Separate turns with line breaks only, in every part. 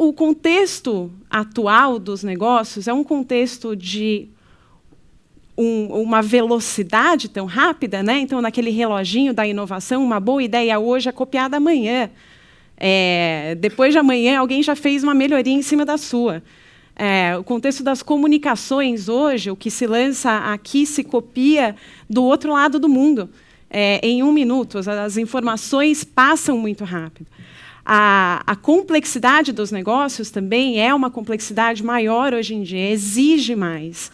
o contexto atual dos negócios é um contexto de uma velocidade tão rápida, né? Então, naquele reloginho da inovação, uma boa ideia hoje é copiada amanhã. Depois de amanhã, alguém já fez uma melhoria em cima da sua. O contexto das comunicações hoje, o que se lança aqui se copia do outro lado do mundo. Em 1 minuto, as informações passam muito rápido. A complexidade dos negócios também é uma complexidade maior hoje em dia, exige mais.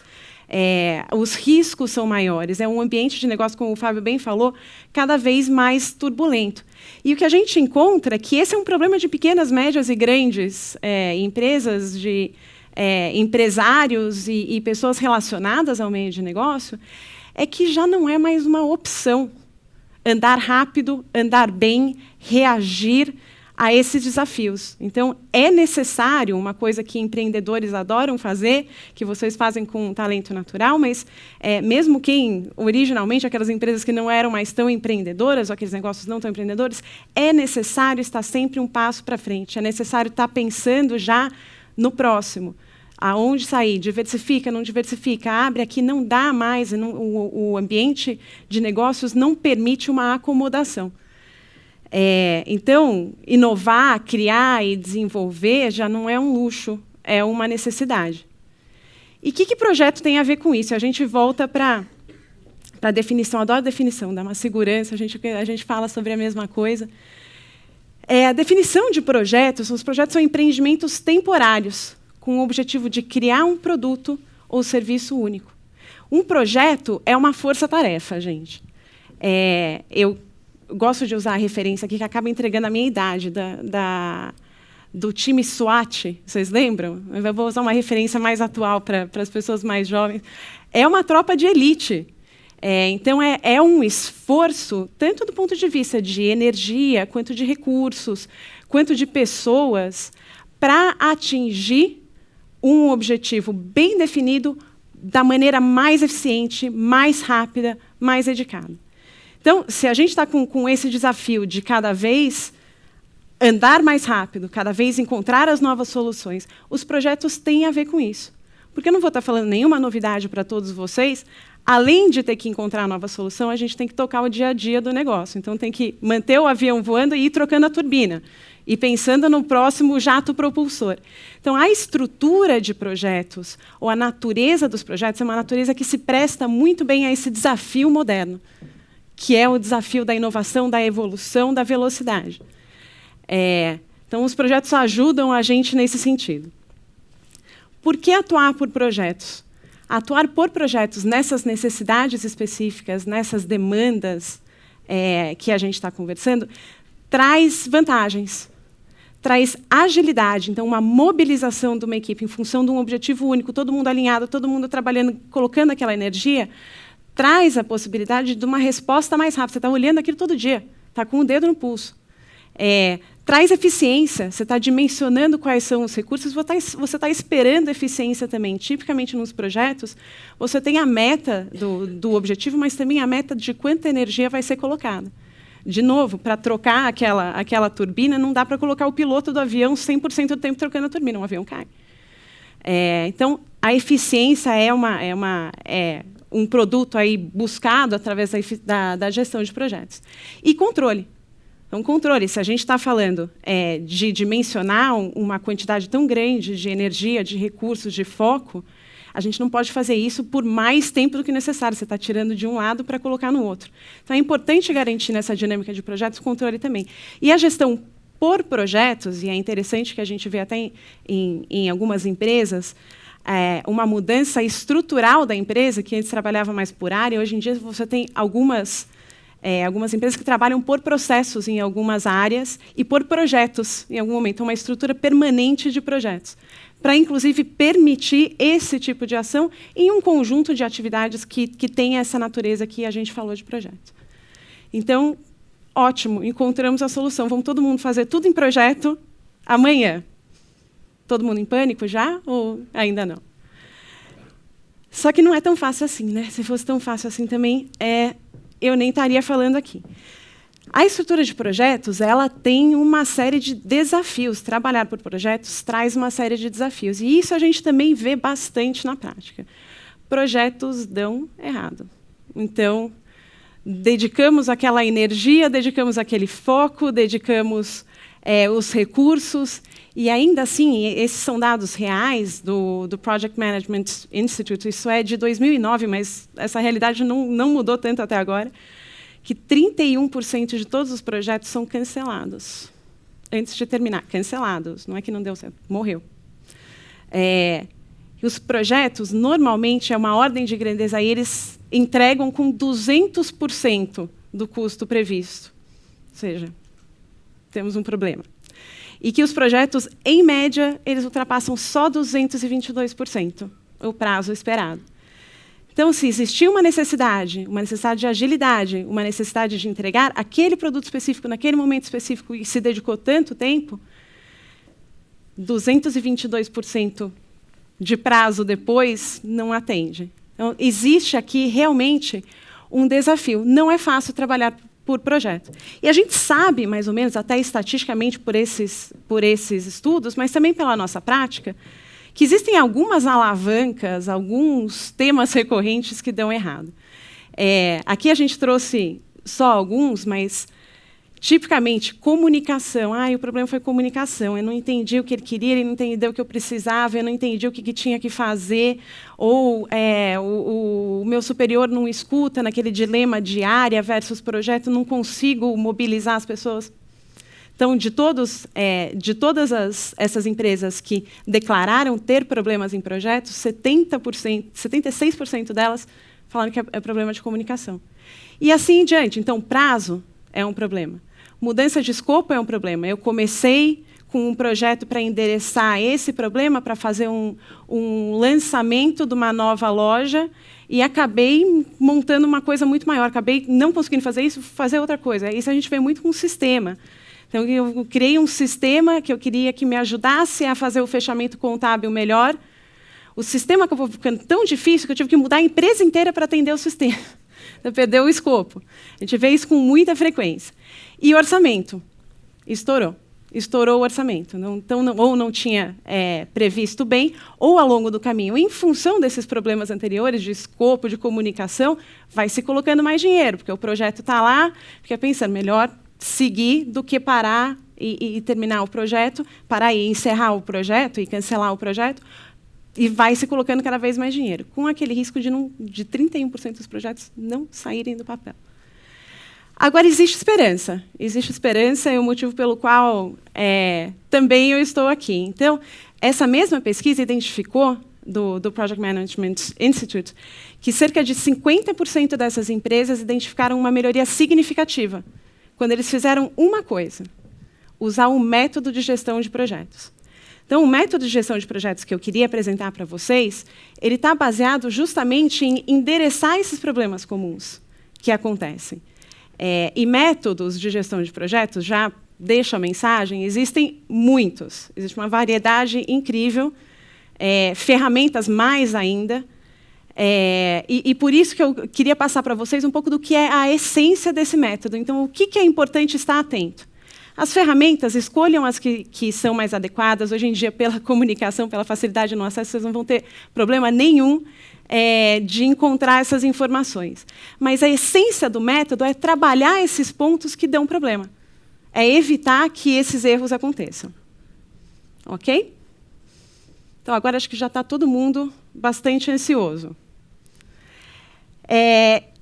Os riscos são maiores, é um ambiente de negócio, como o Fábio bem falou, cada vez mais turbulento. E o que a gente encontra é que esse é um problema de pequenas, médias e grandes empresas, de empresários e pessoas relacionadas ao meio de negócio, é que já não é mais uma opção andar rápido, andar bem, reagir a esses desafios. Então, é necessário, uma coisa que empreendedores adoram fazer, que vocês fazem com talento natural, mas mesmo quem, originalmente, aquelas empresas que não eram mais tão empreendedoras, ou aqueles negócios não tão empreendedores, é necessário estar sempre um passo para frente, é necessário estar pensando já no próximo. Aonde sair? Diversifica, não diversifica? Abre aqui, não dá mais, o ambiente de negócios não permite uma acomodação. Então, inovar, criar e desenvolver já não é um luxo, é uma necessidade. E o que projeto tem a ver com isso? A gente volta para a definição, adoro a definição, dá uma segurança, a gente fala sobre a mesma coisa. A definição de projetos, os projetos são empreendimentos temporários, com o objetivo de criar um produto ou serviço único. Um projeto é uma força-tarefa, gente. Eu gosto de usar a referência aqui, que acaba entregando a minha idade, do time SWAT, vocês lembram? Eu vou usar uma referência mais atual para as pessoas mais jovens. É uma tropa de elite. Então, é um esforço, tanto do ponto de vista de energia, quanto de recursos, quanto de pessoas, para atingir um objetivo bem definido da maneira mais eficiente, mais rápida, mais dedicada. Então, se a gente está com esse desafio de cada vez andar mais rápido, cada vez encontrar as novas soluções, os projetos têm a ver com isso. Porque eu não vou estar falando nenhuma novidade para todos vocês, além de ter que encontrar a nova solução, a gente tem que tocar o dia a dia do negócio. Então, tem que manter o avião voando e ir trocando a turbina, e pensando no próximo jato propulsor. Então, a estrutura de projetos, ou a natureza dos projetos, é uma natureza que se presta muito bem a esse desafio moderno, que é o desafio da inovação, da evolução, da velocidade. Então, os projetos ajudam a gente nesse sentido. Por que atuar por projetos? Atuar por projetos nessas necessidades específicas, nessas demandas que a gente está conversando, traz vantagens, traz agilidade, então uma mobilização de uma equipe em função de um objetivo único, todo mundo alinhado, todo mundo trabalhando, colocando aquela energia, traz a possibilidade de uma resposta mais rápida. Você está olhando aquilo todo dia, está com o dedo no pulso. Traz eficiência, você está dimensionando quais são os recursos, você está esperando eficiência também. Tipicamente, nos projetos, você tem a meta do objetivo, mas também a meta de quanta energia vai ser colocada. De novo, para trocar aquela turbina, não dá para colocar o piloto do avião 100% do tempo trocando a turbina, o avião cai. Então, a eficiência é um produto aí buscado através da gestão de projetos. E controle. Então, controle, se a gente está falando de dimensionar uma quantidade tão grande de energia, de recursos, de foco, a gente não pode fazer isso por mais tempo do que necessário. Você está tirando de um lado para colocar no outro. Então, é importante garantir nessa dinâmica de projetos controle também. E a gestão por projetos, e é interessante que a gente vê até em algumas empresas, uma mudança estrutural da empresa, que antes trabalhava mais por área, hoje em dia você tem algumas empresas que trabalham por processos em algumas áreas e por projetos, em algum momento, uma estrutura permanente de projetos, para, inclusive, permitir esse tipo de ação em um conjunto de atividades que tem essa natureza que a gente falou de projeto. Então, ótimo, encontramos a solução. Vamos todo mundo fazer tudo em projeto amanhã. Todo mundo em pânico já ou ainda não? Só que não é tão fácil assim, né? Se fosse tão fácil assim também, eu nem estaria falando aqui. A estrutura de projetos, ela tem uma série de desafios. Trabalhar por projetos traz uma série de desafios. E isso a gente também vê bastante na prática. Projetos dão errado. Então, dedicamos aquela energia, dedicamos aquele foco, dedicamos os recursos, e ainda assim, esses são dados reais do Project Management Institute, isso é de 2009, mas essa realidade não mudou tanto até agora, que 31% de todos os projetos são cancelados antes de terminar. Cancelados, não é que não deu certo, morreu. Os projetos, normalmente, é uma ordem de grandeza, aí eles entregam com 200% do custo previsto. Ou seja, temos um problema. E que os projetos, em média, eles ultrapassam só 222%, o prazo esperado. Então, se existia uma necessidade de agilidade, uma necessidade de entregar aquele produto específico naquele momento específico e se dedicou tanto tempo, 222% de prazo depois não atende. Então, existe aqui realmente um desafio. Não é fácil trabalhar por projeto. E a gente sabe, mais ou menos, até estatisticamente por esses estudos, mas também pela nossa prática, que existem algumas alavancas, alguns temas recorrentes que dão errado. Aqui a gente trouxe só alguns, mas, tipicamente, comunicação. O problema foi comunicação. Eu não entendi o que ele queria, ele não entendeu o que eu precisava, eu não entendi o que tinha que fazer, ou o meu superior não escuta naquele dilema de área versus projeto, não consigo mobilizar as pessoas. Então, de todas essas empresas que declararam ter problemas em projetos, 76% delas falaram que é problema de comunicação. E assim em diante. Então, prazo é um problema. Mudança de escopo é um problema. Eu comecei com um projeto para endereçar esse problema, para fazer um lançamento de uma nova loja, e acabei montando uma coisa muito maior. Acabei não conseguindo fazer isso, fazer outra coisa. Isso a gente vê muito com o sistema. Então, eu criei um sistema que eu queria que me ajudasse a fazer o fechamento contábil melhor. O sistema acabou ficando tão difícil que eu tive que mudar a empresa inteira para atender o sistema. Então, perdeu o escopo. A gente vê isso com muita frequência. E o orçamento. Estourou. Estourou o orçamento. Ou não tinha previsto bem, ou ao longo do caminho, em função desses problemas anteriores, de escopo, de comunicação, vai se colocando mais dinheiro, porque o projeto está lá, fica pensando, melhor seguir do que parar e terminar o projeto, parar e encerrar o projeto e cancelar o projeto, e vai se colocando cada vez mais dinheiro, com aquele risco de 31% dos projetos não saírem do papel. Agora, existe esperança. Existe esperança, é o motivo pelo qual também eu estou aqui. Então, essa mesma pesquisa identificou, do Project Management Institute, que cerca de 50% dessas empresas identificaram uma melhoria significativa quando eles fizeram uma coisa: usar um método de gestão de projetos. Então, o método de gestão de projetos que eu queria apresentar para vocês, ele está baseado justamente em endereçar esses problemas comuns que acontecem. E métodos de gestão de projetos, já deixo a mensagem, existem muitos. Existe uma variedade incrível, ferramentas mais ainda. E por isso que eu queria passar para vocês um pouco do que é a essência desse método. Então, o que é importante estar atento? As ferramentas, escolham as que são mais adequadas. Hoje em dia, pela comunicação, pela facilidade no acesso, vocês não vão ter problema nenhum de encontrar essas informações. Mas a essência do método é trabalhar esses pontos que dão problema. É evitar que esses erros aconteçam. Ok? Então, agora acho que já está todo mundo bastante ansioso.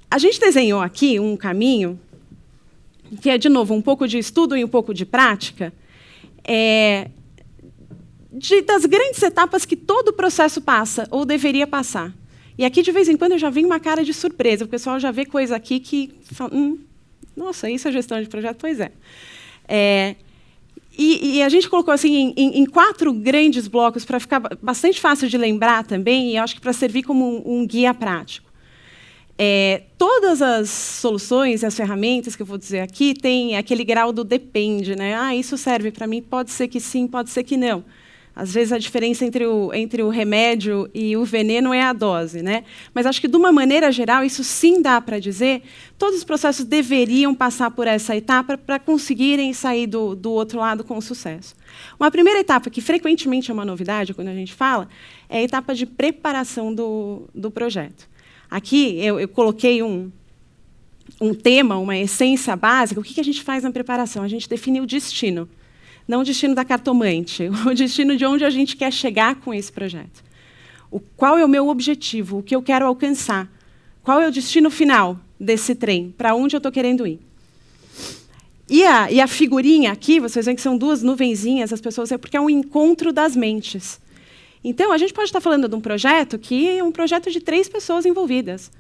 A gente desenhou aqui um caminho que é, de novo, um pouco de estudo e um pouco de prática, das grandes etapas que todo o processo passa, ou deveria passar. E aqui, de vez em quando, eu já vi uma cara de surpresa. O pessoal já vê coisa aqui que fala, nossa, isso é gestão de projeto? Pois é. E a gente colocou assim, em 4 grandes blocos, para ficar bastante fácil de lembrar também, e acho que para servir como um guia prático. Todas as soluções e as ferramentas que eu vou dizer aqui têm aquele grau do depende, né? Isso serve para mim? Pode ser que sim, pode ser que não. Às vezes, a diferença entre o remédio e o veneno é a dose, né? Mas acho que, de uma maneira geral, isso sim dá para dizer, todos os processos deveriam passar por essa etapa para conseguirem sair do outro lado com sucesso. Uma primeira etapa, que frequentemente é uma novidade quando a gente fala, é a etapa de preparação do projeto. Aqui, eu coloquei um tema, uma essência básica. O que a gente faz na preparação? A gente define o destino. Não o destino da cartomante, o destino de onde a gente quer chegar com esse projeto. Qual é o meu objetivo, o que eu quero alcançar? Qual é o destino final desse trem? Para onde eu estou querendo ir? E a figurinha aqui, vocês veem que são duas nuvenzinhas, as pessoas, é porque é um encontro das mentes. Então, a gente pode estar falando de um projeto que é um projeto de 3 pessoas envolvidas,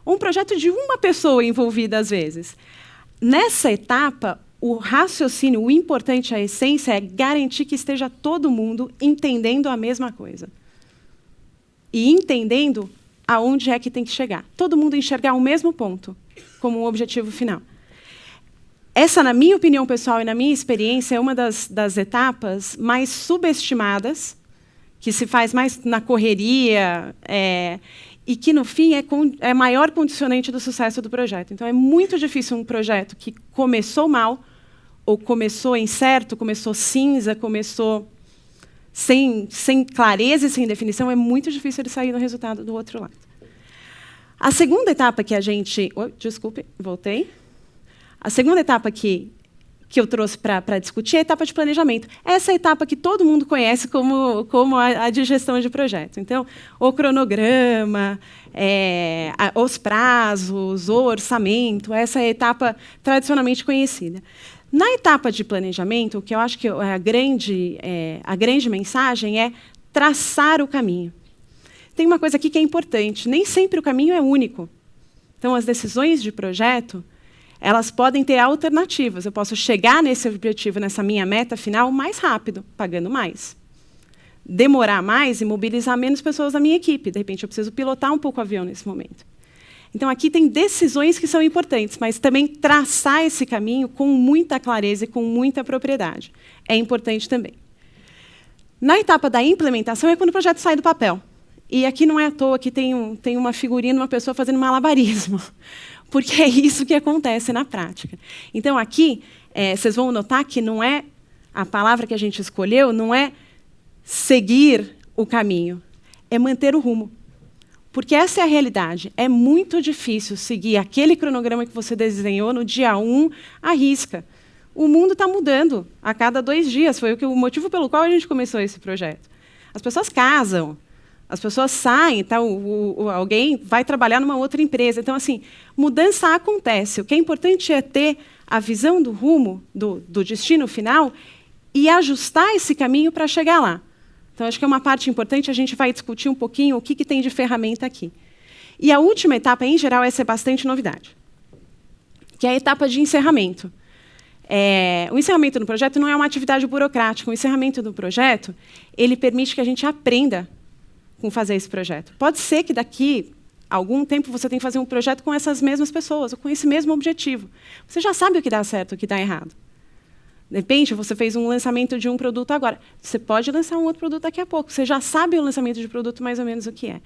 ou um projeto de uma pessoa envolvida, às vezes. Nessa etapa, o raciocínio, o importante, a essência, é garantir que esteja todo mundo entendendo a mesma coisa. E entendendo aonde é que tem que chegar. Todo mundo enxergar o mesmo ponto como um objetivo final. Essa, na minha opinião pessoal e na minha experiência, é uma das etapas mais subestimadas, que se faz mais na correria, e que, no fim, é maior condicionante do sucesso do projeto. Então, é muito difícil um projeto que começou mal, ou começou incerto, começou cinza, começou sem clareza e sem definição, é muito difícil ele sair no resultado do outro lado. A segunda etapa que a gente... desculpe, voltei. A segunda etapa que eu trouxe para discutir é a etapa de planejamento. Essa é a etapa que todo mundo conhece como a de gestão de projeto. Então, o cronograma, os prazos, o orçamento, essa é a etapa tradicionalmente conhecida. Na etapa de planejamento, o que eu acho que a grande mensagem é traçar o caminho. Tem uma coisa aqui que é importante, nem sempre o caminho é único. Então, as decisões de projeto, elas podem ter alternativas. Eu posso chegar nesse objetivo, nessa minha meta final, mais rápido, pagando mais. Demorar mais e mobilizar menos pessoas da minha equipe. De repente, eu preciso pilotar um pouco o avião nesse momento. Então, aqui tem decisões que são importantes, mas também traçar esse caminho com muita clareza e com muita propriedade. É importante também. Na etapa da implementação é quando o projeto sai do papel. E aqui não é à toa que tem uma figurinha de uma pessoa fazendo malabarismo, porque é isso que acontece na prática. Então, aqui, vocês vão notar que não é a palavra que a gente escolheu, não é seguir o caminho, é manter o rumo. Porque essa é a realidade. É muito difícil seguir aquele cronograma que você desenhou no dia 1 à risca. O mundo está mudando a cada 2 dias. Foi o motivo pelo qual a gente começou esse projeto. As pessoas casam, as pessoas saem, tá? Alguém vai trabalhar numa outra empresa. Então, assim, mudança acontece. O que é importante é ter a visão do rumo, do destino final, e ajustar esse caminho para chegar lá. Então, acho que é uma parte importante, a gente vai discutir um pouquinho o que tem de ferramenta aqui. E a última etapa, em geral, essa é bastante novidade, que é a etapa de encerramento. O encerramento do projeto não é uma atividade burocrática. O encerramento do projeto, ele permite que a gente aprenda com fazer esse projeto. Pode ser que daqui a algum tempo você tenha que fazer um projeto com essas mesmas pessoas, ou com esse mesmo objetivo. Você já sabe o que dá certo e o que dá errado. De repente, você fez um lançamento de um produto agora. Você pode lançar um outro produto daqui a pouco. Você já sabe o lançamento de produto mais ou menos o que é.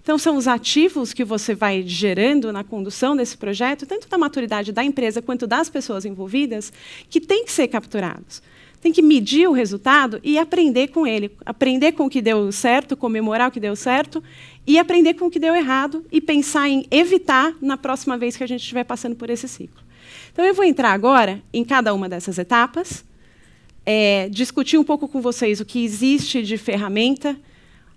Então, são os ativos que você vai gerando na condução desse projeto, tanto da maturidade da empresa quanto das pessoas envolvidas, que têm que ser capturados. Tem que medir o resultado e aprender com ele. Aprender com o que deu certo, comemorar o que deu certo, e aprender com o que deu errado e pensar em evitar na próxima vez que a gente estiver passando por esse ciclo. Então, eu vou entrar agora em cada uma dessas etapas, discutir um pouco com vocês o que existe de ferramenta,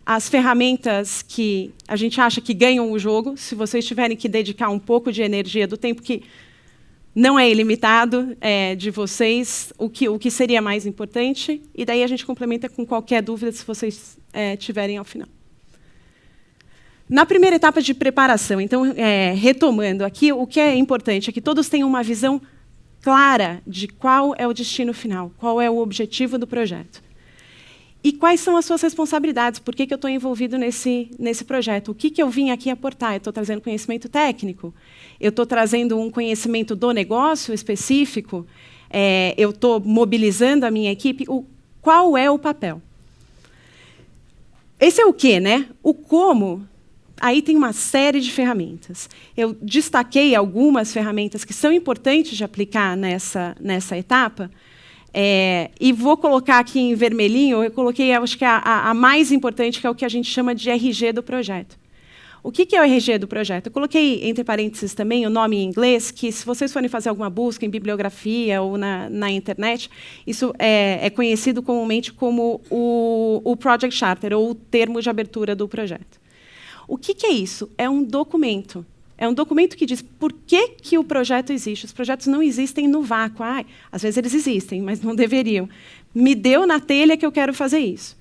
as ferramentas que a gente acha que ganham o jogo, se vocês tiverem que dedicar um pouco de energia do tempo que não é ilimitado de vocês, o que seria mais importante, e daí a gente complementa com qualquer dúvida se vocês tiverem ao final. Na primeira etapa de preparação, então, retomando aqui, o que é importante é que todos tenham uma visão clara de qual é o destino final, qual é o objetivo do projeto. E quais são as suas responsabilidades, por que eu estou envolvido nesse projeto, o que eu vim aqui aportar. Eu estou trazendo conhecimento técnico, eu estou trazendo um conhecimento do negócio específico, eu estou mobilizando a minha equipe, qual é o papel? Esse é o quê, né? O como, aí tem uma série de ferramentas. Eu destaquei algumas ferramentas que são importantes de aplicar nessa etapa, e vou colocar aqui em vermelhinho, eu coloquei, acho que a mais importante, que é o que a gente chama de RG do projeto. O que é o RG do projeto? Eu coloquei, entre parênteses, também o nome em inglês, que, se vocês forem fazer alguma busca em bibliografia ou na internet, isso é conhecido comumente como o Project Charter, ou o termo de abertura do projeto. O que é isso? É um documento. É um documento que diz por que o projeto existe. Os projetos não existem no vácuo. Às vezes eles existem, mas não deveriam. Me deu na telha que eu quero fazer isso.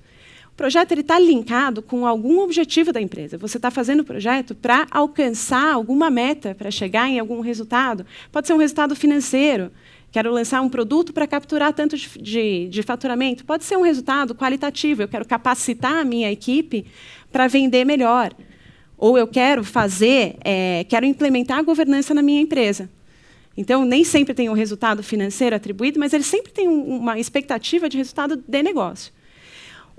O projeto está linkado com algum objetivo da empresa. Você está fazendo o projeto para alcançar alguma meta, para chegar em algum resultado. Pode ser um resultado financeiro. Quero lançar um produto para capturar tanto de faturamento. Pode ser um resultado qualitativo. Eu quero capacitar a minha equipe para vender melhor. Ou eu quero quero implementar a governança na minha empresa. Então, nem sempre tem um resultado financeiro atribuído, mas ele sempre tem uma expectativa de resultado de negócio.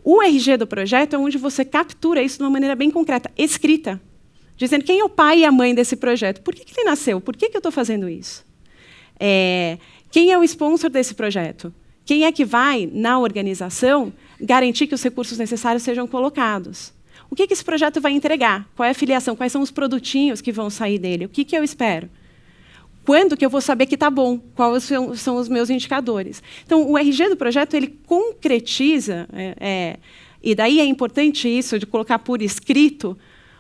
O RG do projeto é onde você captura isso de uma maneira bem concreta, escrita, dizendo quem é o pai e a mãe desse projeto, por que ele nasceu, por que eu estou fazendo isso, quem é o sponsor desse projeto, quem é que vai, na organização, garantir que os recursos necessários sejam colocados. O que esse projeto vai entregar? Qual é a filiação? Quais são os produtinhos que vão sair dele? O que eu espero? Quando que eu vou saber que está bom? Quais são os meus indicadores? Então, o RG do projeto ele concretiza, e daí é importante isso de colocar por escrito,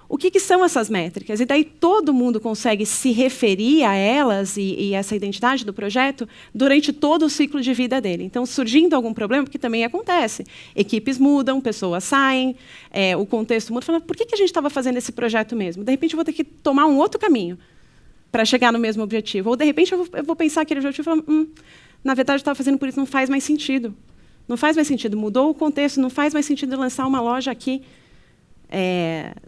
o que são essas métricas. E daí todo mundo consegue se referir a elas e essa identidade do projeto durante todo o ciclo de vida dele. Então, surgindo algum problema, porque também acontece, equipes mudam, pessoas saem, o contexto muda, falando, por que a gente estava fazendo esse projeto mesmo? De repente, eu vou ter que tomar um outro caminho para chegar no mesmo objetivo. Ou, de repente, eu vou pensar aquele objetivo e falar, na verdade, eu estava fazendo por isso, não faz mais sentido. Não faz mais sentido, mudou o contexto, não faz mais sentido lançar uma loja aqui.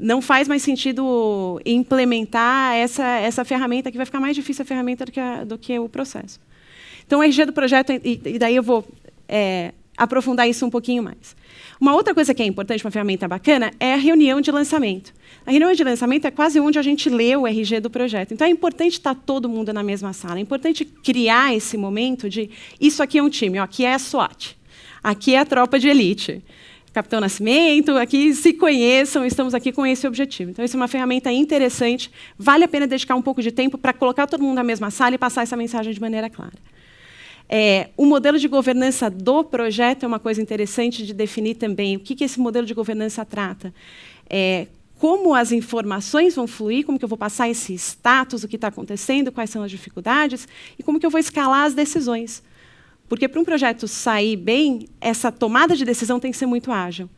Não faz mais sentido implementar essa ferramenta, que vai ficar mais difícil a ferramenta do que o processo. Então, o RG do projeto, e daí eu vou aprofundar isso um pouquinho mais. Uma outra coisa que é importante, uma ferramenta bacana, é a reunião de lançamento. A reunião de lançamento é quase onde a gente lê o RG do projeto. Então, é importante estar todo mundo na mesma sala. É importante criar esse momento de isso aqui é um time, aqui é a SWAT, aqui é a tropa de elite. Capitão Nascimento, aqui se conheçam, estamos aqui com esse objetivo. Então, isso é uma ferramenta interessante, vale a pena dedicar um pouco de tempo para colocar todo mundo na mesma sala e passar essa mensagem de maneira clara. O modelo de governança do projeto é uma coisa interessante de definir também. O que esse modelo de governança trata? Como as informações vão fluir, como que eu vou passar esse status, o que está acontecendo, quais são as dificuldades, e como que eu vou escalar as decisões. Porque, para um projeto sair bem, essa tomada de decisão tem que ser muito ágil.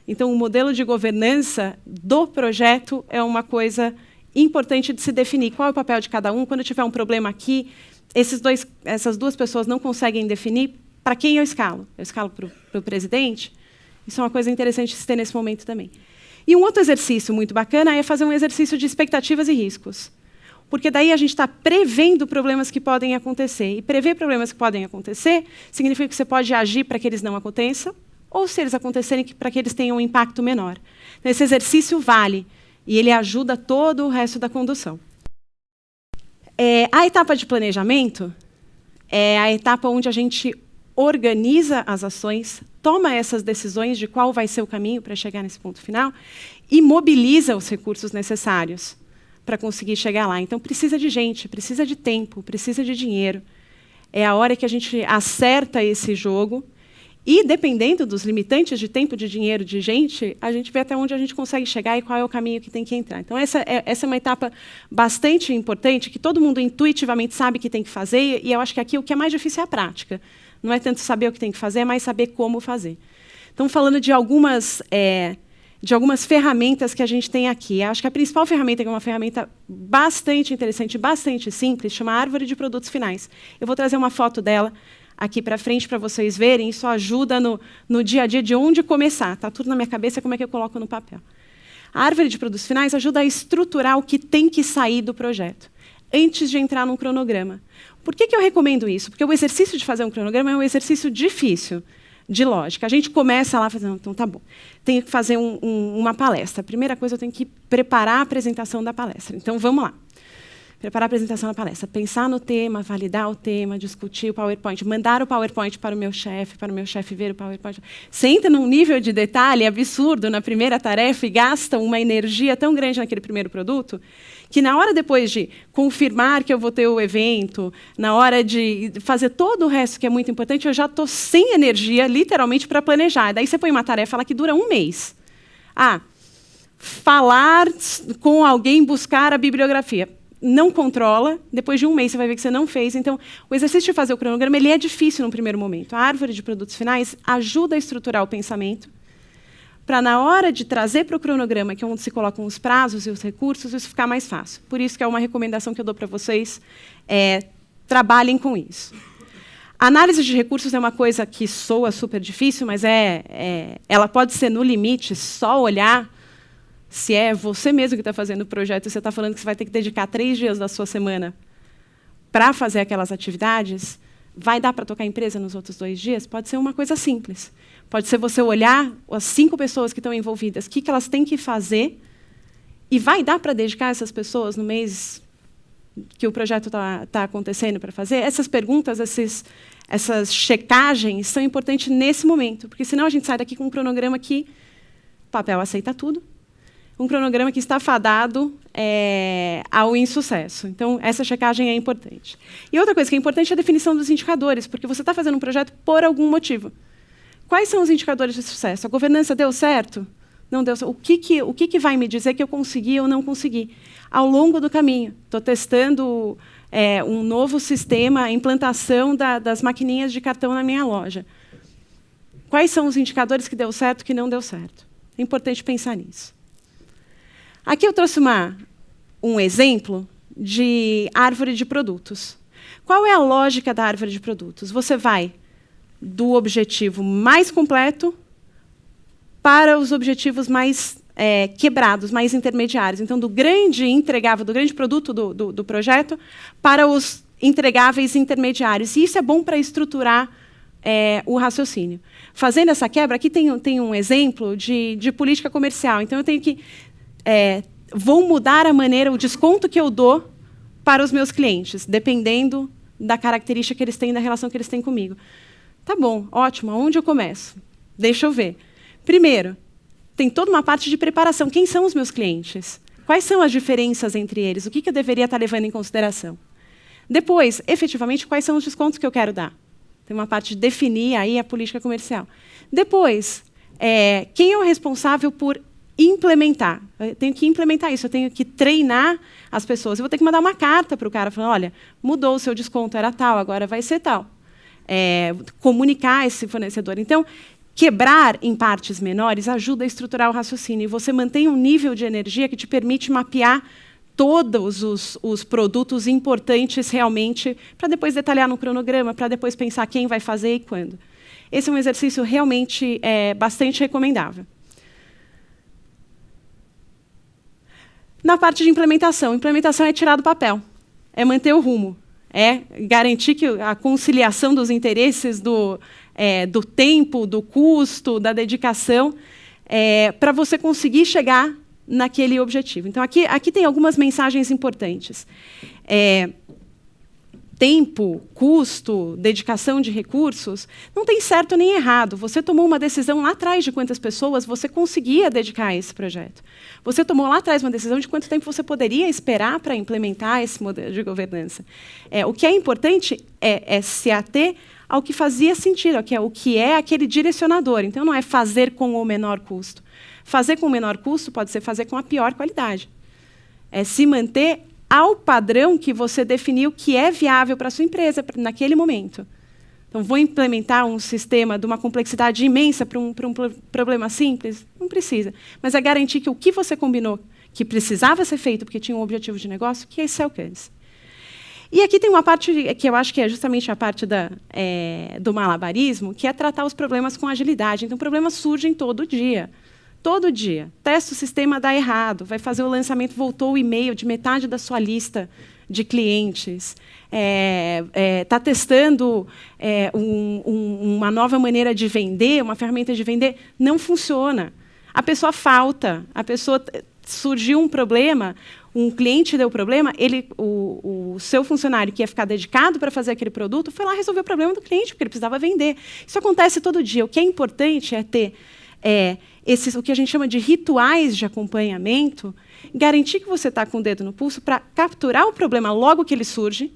Então, o modelo de governança do projeto é uma coisa importante de se definir. Qual é o papel de cada um? Quando tiver um problema aqui, essas duas pessoas não conseguem definir para quem eu escalo. Eu escalo para o presidente? Isso é uma coisa interessante de se ter nesse momento também. E um outro exercício muito bacana é fazer um exercício de expectativas e riscos. Porque daí a gente está prevendo problemas que podem acontecer. E prever problemas que podem acontecer significa que você pode agir para que eles não aconteçam, ou, se eles acontecerem, para que eles tenham um impacto menor. Então, esse exercício vale, e ele ajuda todo o resto da condução. A etapa de planejamento é a etapa onde a gente organiza as ações, toma essas decisões de qual vai ser o caminho para chegar nesse ponto final e mobiliza os recursos necessários para conseguir chegar lá. Então, precisa de gente, precisa de tempo, precisa de dinheiro. É a hora que a gente acerta esse jogo e, dependendo dos limitantes de tempo, de dinheiro, de gente, a gente vê até onde a gente consegue chegar e qual é o caminho que tem que entrar. Então, essa é uma etapa bastante importante, que todo mundo intuitivamente sabe que tem que fazer, e eu acho que aqui o que é mais difícil é a prática. Não é tanto saber o que tem que fazer, é mais saber como fazer. Então, falando de algumas ferramentas que a gente tem aqui. Acho que a principal ferramenta, que é uma ferramenta bastante interessante, bastante simples, chama Árvore de Produtos Finais. Eu vou trazer uma foto dela aqui para frente para vocês verem. Isso ajuda no dia a dia de onde começar. Está tudo na minha cabeça, como é que eu coloco no papel. A Árvore de Produtos Finais ajuda a estruturar o que tem que sair do projeto, antes de entrar num cronograma. Por que eu recomendo isso? Porque o exercício de fazer um cronograma é um exercício difícil. de lógica. A gente começa lá fazendo, então tá bom, tenho que fazer uma palestra. A primeira coisa, eu tenho que preparar a apresentação da palestra. Então, vamos lá. Preparar a apresentação da palestra, pensar no tema, validar o tema, discutir o PowerPoint, mandar o PowerPoint para o meu chefe ver o PowerPoint. Você entra num nível de detalhe absurdo na primeira tarefa e gasta uma energia tão grande naquele primeiro produto, que na hora depois de confirmar que eu vou ter o evento, na hora de fazer todo o resto que é muito importante, eu já estou sem energia, literalmente, para planejar. Daí você põe uma tarefa lá que dura 1 mês. Falar com alguém, buscar a bibliografia. Não controla, depois de 1 mês você vai ver que você não fez. Então, o exercício de fazer o cronograma ele é difícil no primeiro momento. A árvore de produtos finais ajuda a estruturar o pensamento, para, na hora de trazer para o cronograma, que é onde se colocam os prazos e os recursos, isso ficar mais fácil. Por isso que é uma recomendação que eu dou para vocês, trabalhem com isso. A análise de recursos é uma coisa que soa super difícil, mas ela pode ser, no limite, só olhar se é você mesmo que está fazendo o projeto e você está falando que você vai ter que dedicar 3 dias da sua semana para fazer aquelas atividades, vai dar para tocar a empresa nos outros 2 dias? Pode ser uma coisa simples. Pode ser você olhar as 5 pessoas que estão envolvidas, o que elas têm que fazer, e vai dar para dedicar essas pessoas no mês que o projeto está acontecendo para fazer? Essas perguntas, essas checagens são importantes nesse momento, porque senão a gente sai daqui com um cronograma que o papel aceita tudo, um cronograma que está fadado ao insucesso. Então, essa checagem é importante. E outra coisa que é importante é a definição dos indicadores, porque você está fazendo um projeto por algum motivo. Quais são os indicadores de sucesso? A governança deu certo? Não deu certo? O que vai me dizer que eu consegui ou não consegui? Ao longo do caminho, estou testando um novo sistema, a implantação das maquininhas de cartão na minha loja. Quais são os indicadores que deu certo e que não deu certo? É importante pensar nisso. Aqui eu trouxe um exemplo de árvore de produtos. Qual é a lógica da árvore de produtos? Você vai do objetivo mais completo para os objetivos mais quebrados, mais intermediários. Então, do grande entregável, do grande produto do projeto, para os entregáveis intermediários. E isso é bom para estruturar o raciocínio. Fazendo essa quebra, aqui tem um exemplo de política comercial. Então, eu tenho que vou mudar a maneira, o desconto que eu dou para os meus clientes, dependendo da característica que eles têm, da relação que eles têm comigo. Tá bom, ótimo, aonde eu começo? Deixa eu ver. Primeiro, tem toda uma parte de preparação. Quem são os meus clientes? Quais são as diferenças entre eles? O que eu deveria estar levando em consideração? Depois, efetivamente, quais são os descontos que eu quero dar? Tem uma parte de definir aí a política comercial. Depois, quem é o responsável por implementar? Eu tenho que implementar isso, eu tenho que treinar as pessoas. Eu vou ter que mandar uma carta para o cara falando, olha, mudou o seu desconto, era tal, agora vai ser tal. Comunicar esse fornecedor. Então, quebrar em partes menores ajuda a estruturar o raciocínio. E você mantém um nível de energia que te permite mapear todos os produtos importantes realmente, para depois detalhar no cronograma, para depois pensar quem vai fazer e quando. Esse é um exercício realmente bastante recomendável. Na parte de implementação é tirar do papel, é manter o rumo, é garantir que a conciliação dos interesses do tempo, do custo, da dedicação, para você conseguir chegar naquele objetivo. Então, aqui tem algumas mensagens importantes. Tempo, custo, dedicação de recursos, não tem certo nem errado. Você tomou uma decisão lá atrás de quantas pessoas você conseguia dedicar a esse projeto. Você tomou lá atrás uma decisão de quanto tempo você poderia esperar para implementar esse modelo de governança. O que é importante é se ater ao que fazia sentido, o que é aquele direcionador. Então, não é fazer com o menor custo. Fazer com o menor custo pode ser fazer com a pior qualidade. É se manter ao padrão que você definiu que é viável para a sua empresa naquele momento. Então, vou implementar um sistema de uma complexidade imensa para um problema simples? Não precisa. Mas é garantir que o que você combinou que precisava ser feito porque tinha um objetivo de negócio, que esse alcance. E aqui tem uma parte que eu acho que é justamente a parte do malabarismo, que é tratar os problemas com agilidade. Então, problemas surgem todo dia. Todo dia. Testa o sistema, dá errado. Vai fazer o lançamento, voltou o e-mail de metade da sua lista de clientes, está testando uma nova maneira de vender, uma ferramenta de vender, não funciona. A pessoa falta, surgiu um problema, um cliente deu problema, o seu funcionário que ia ficar dedicado para fazer aquele produto foi lá resolver o problema do cliente, porque ele precisava vender. Isso acontece todo dia. O que é importante é ter o que a gente chama de rituais de acompanhamento, garantir que você está com o dedo no pulso para capturar o problema logo que ele surge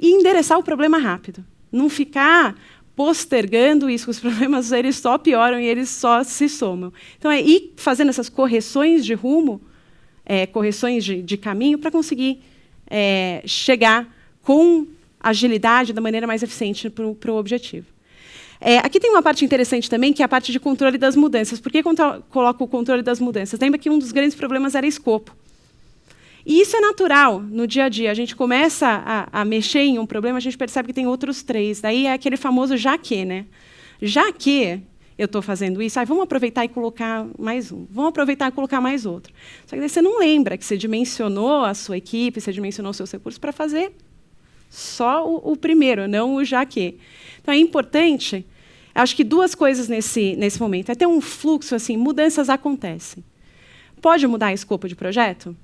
e endereçar o problema rápido. Não ficar postergando isso, os problemas eles só pioram e eles só se somam. Então, ir fazendo essas correções de rumo, correções de caminho, para conseguir chegar com agilidade, da maneira mais eficiente para o objetivo. Aqui tem uma parte interessante também, que é a parte de controle das mudanças. Por que coloco o controle das mudanças? Lembra que um dos grandes problemas era escopo. E isso é natural no dia a dia. A gente começa a mexer em um problema, a gente percebe que tem outros 3. Daí é aquele famoso já que, né? Já que eu estou fazendo isso, vamos aproveitar e colocar mais um. Vamos aproveitar e colocar mais outro. Só que daí você não lembra que você dimensionou a sua equipe, você dimensionou os seus recursos para fazer só o primeiro, não o já que. Então, é importante, acho que 2 coisas nesse momento. É ter um fluxo, assim, mudanças acontecem. Pode mudar o escopo de projeto?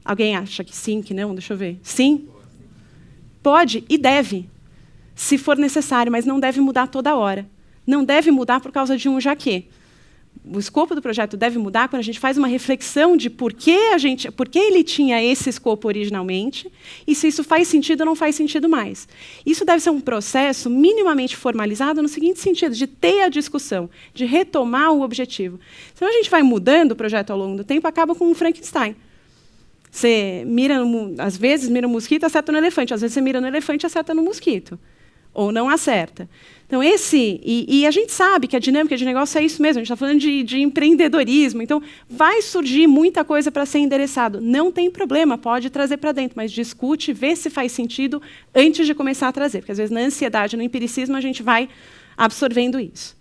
Alguém acha que sim, que não? Deixa eu ver. Sim? Pode e deve, se for necessário, mas não deve mudar toda hora. Não deve mudar por causa de um já que. O escopo do projeto deve mudar quando a gente faz uma reflexão de por que ele tinha esse escopo originalmente e se isso faz sentido ou não faz sentido mais. Isso deve ser um processo minimamente formalizado no seguinte sentido, de ter a discussão, de retomar o objetivo. Então, a gente vai mudando o projeto ao longo do tempo, acaba com um Frankenstein. Você mira, às vezes, mira no mosquito, acerta no elefante. Às vezes, você mira no elefante e acerta no mosquito. Ou não acerta. Então, e a gente sabe que a dinâmica de negócio é isso mesmo, a gente está falando de empreendedorismo, então vai surgir muita coisa para ser endereçado. Não tem problema, pode trazer para dentro, mas discute, vê se faz sentido antes de começar a trazer, porque às vezes na ansiedade, no empiricismo, a gente vai absorvendo isso.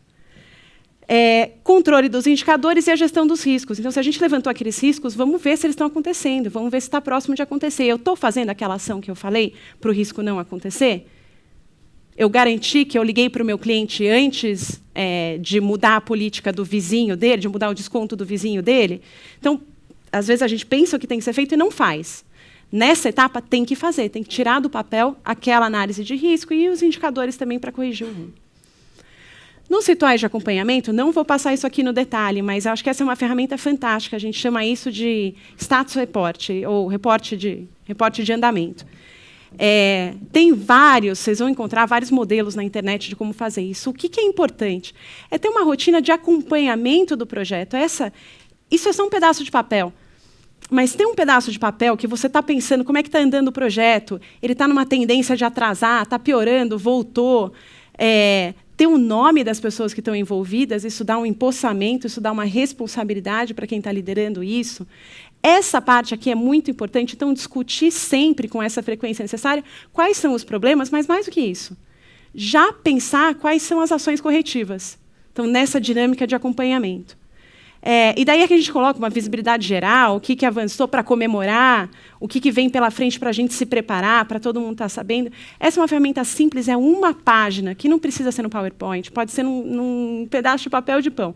Controle dos indicadores e a gestão dos riscos. Então, se a gente levantou aqueles riscos, vamos ver se eles estão acontecendo, vamos ver se está próximo de acontecer. Eu estou fazendo aquela ação que eu falei para o risco não acontecer? Eu garanti que eu liguei para o meu cliente antes de mudar a política do vizinho dele, de mudar o desconto do vizinho dele. Então, às vezes, a gente pensa o que tem que ser feito e não faz. Nessa etapa, tem que fazer, tem que tirar do papel aquela análise de risco e os indicadores também para corrigir o rumo. Nos rituais de acompanhamento, não vou passar isso aqui no detalhe, mas acho que essa é uma ferramenta fantástica. A gente chama isso de status report, ou reporte de andamento. Tem vários, vocês vão encontrar vários modelos na internet de como fazer isso. O que é importante? É ter uma rotina de acompanhamento do projeto. Isso é só um pedaço de papel. Mas tem um pedaço de papel que você está pensando como é que está andando o projeto, ele está numa tendência de atrasar, está piorando, voltou. Ter o nome das pessoas que estão envolvidas, isso dá um empossamento, isso dá uma responsabilidade para quem está liderando isso. Essa parte aqui é muito importante, então discutir sempre com essa frequência necessária quais são os problemas, mas mais do que isso, já pensar quais são as ações corretivas. Então, nessa dinâmica de acompanhamento. E daí é que a gente coloca uma visibilidade geral, o que avançou para comemorar, o que vem pela frente para a gente se preparar, para todo mundo estar sabendo. Essa é uma ferramenta simples, é uma página, que não precisa ser no PowerPoint, pode ser num pedaço de papel de pão.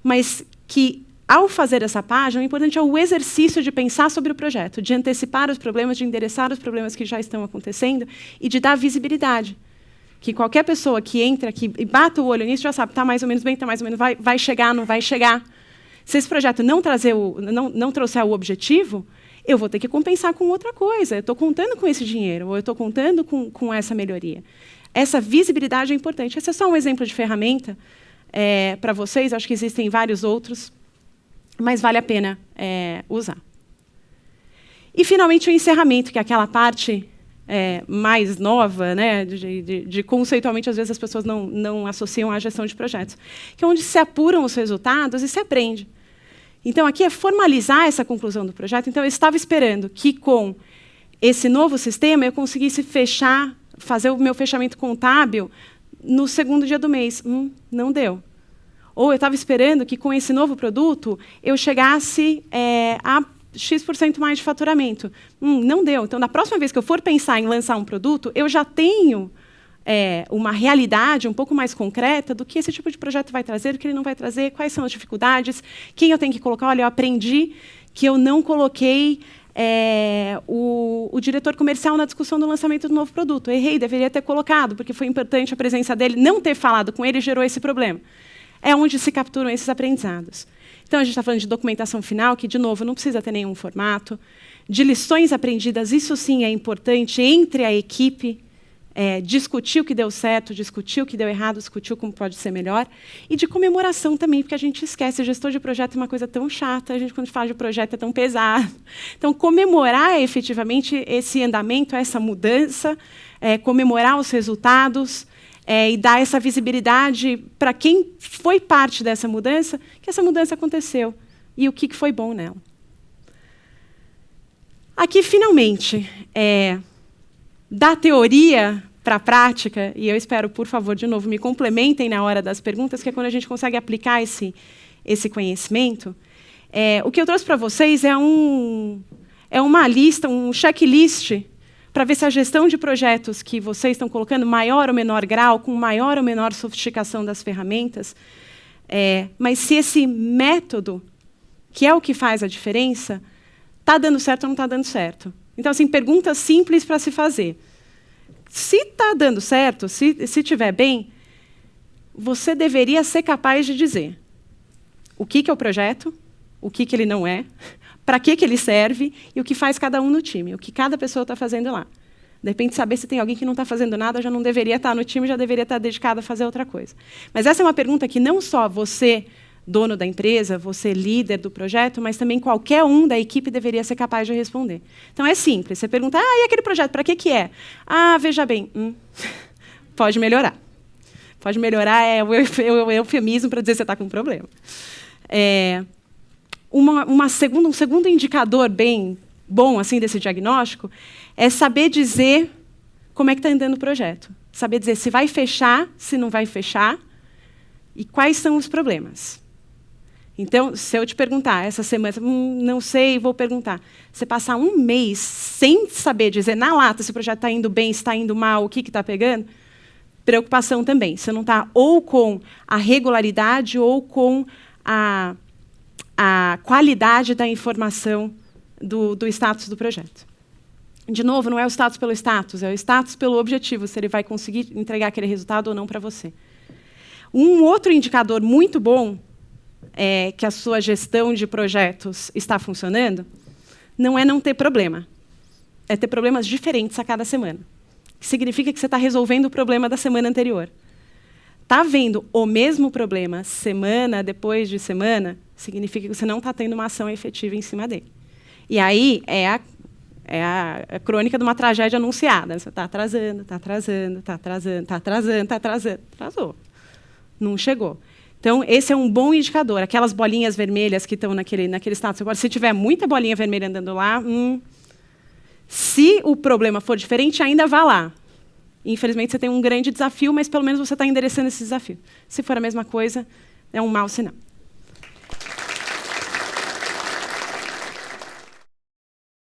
Mas que, ao fazer essa página, o importante é o exercício de pensar sobre o projeto, de antecipar os problemas, de endereçar os problemas que já estão acontecendo e de dar visibilidade. Que qualquer pessoa que entra aqui e bata o olho nisso já sabe, está mais ou menos bem, está mais ou menos, vai chegar, não vai chegar. Se esse projeto não trouxer o objetivo, eu vou ter que compensar com outra coisa. Eu estou contando com esse dinheiro, ou eu estou contando com essa melhoria. Essa visibilidade é importante. Esse é só um exemplo de ferramenta para vocês. Acho que existem vários outros, mas vale a pena usar. E, finalmente, o encerramento, que é aquela parte mais nova, né, de conceitualmente, às vezes, as pessoas não associam à gestão de projetos, que é onde se apuram os resultados e se aprende. Então, aqui é formalizar essa conclusão do projeto. Então, eu estava esperando que, com esse novo sistema, eu conseguisse fazer o meu fechamento contábil no segundo dia do mês. Não deu. Ou eu estava esperando que, com esse novo produto, eu chegasse a X% mais de faturamento. Não deu. Então, da próxima vez que eu for pensar em lançar um produto, eu já tenho uma realidade um pouco mais concreta do que esse tipo de projeto vai trazer, do que ele não vai trazer, quais são as dificuldades, quem eu tenho que colocar. Olha, eu aprendi que eu não coloquei o diretor comercial na discussão do lançamento do novo produto. Errei, deveria ter colocado, porque foi importante a presença dele. Não ter falado com ele gerou esse problema. É onde se capturam esses aprendizados. Então, a gente está falando de documentação final, que, de novo, não precisa ter nenhum formato. De lições aprendidas, isso sim é importante, entre a equipe, discutir o que deu certo, discutir o que deu errado, discutir como pode ser melhor. E de comemoração também, porque a gente esquece, gestor de projeto é uma coisa tão chata, quando a gente fala de projeto, é tão pesado. Então, comemorar efetivamente esse andamento, essa mudança, comemorar os resultados, e dar essa visibilidade para quem foi parte dessa mudança, que essa mudança aconteceu, e o que foi bom nela. Aqui, finalmente, da teoria para a prática, e eu espero, por favor, de novo, me complementem na hora das perguntas, que é quando a gente consegue aplicar esse conhecimento. O que eu trouxe para vocês é uma lista, um checklist, para ver se a gestão de projetos que vocês estão colocando, maior ou menor grau, com maior ou menor sofisticação das ferramentas, mas se esse método, que é o que faz a diferença, está dando certo ou não está dando certo. Então, assim, perguntas simples para se fazer. Se está dando certo, se estiver bem, você deveria ser capaz de dizer o que é o projeto, o que ele não é, para que ele serve e o que faz cada um no time, o que cada pessoa está fazendo lá. De repente, saber se tem alguém que não está fazendo nada, já não deveria estar no time, já deveria estar dedicado a fazer outra coisa. Mas essa é uma pergunta que não só você, dono da empresa, você, líder do projeto, mas também qualquer um da equipe deveria ser capaz de responder. Então, é simples. Você pergunta, e aquele projeto, para que é? Veja bem, pode melhorar. Pode melhorar é o eufemismo para dizer que você está com um problema. Um segundo indicador bem bom assim, desse diagnóstico é saber dizer como é que está andando o projeto. Saber dizer se vai fechar, se não vai fechar, e quais são os problemas. Então, se eu te perguntar, essa semana, não sei, vou perguntar. Você passar um mês sem saber dizer na lata se o projeto está indo bem, se está indo mal, o que está pegando, preocupação também. Você não está ou com a regularidade ou com a qualidade da informação do status do projeto. De novo, não é o status pelo status, é o status pelo objetivo, se ele vai conseguir entregar aquele resultado ou não para você. Um outro indicador muito bom que a sua gestão de projetos está funcionando não é não ter problema, é ter problemas diferentes a cada semana. Que significa que você está resolvendo o problema da semana anterior. Está vendo o mesmo problema semana depois de semana, significa que você não está tendo uma ação efetiva em cima dele. E aí é a crônica de uma tragédia anunciada. Você está atrasando, está atrasando, está atrasando, está atrasando, está atrasando. Atrasou. Não chegou. Então, esse é um bom indicador. Aquelas bolinhas vermelhas que estão naquele status. Agora, se tiver muita bolinha vermelha andando lá, se o problema for diferente, ainda vá lá. Infelizmente, você tem um grande desafio, mas pelo menos você está endereçando esse desafio. Se for a mesma coisa, é um mau sinal.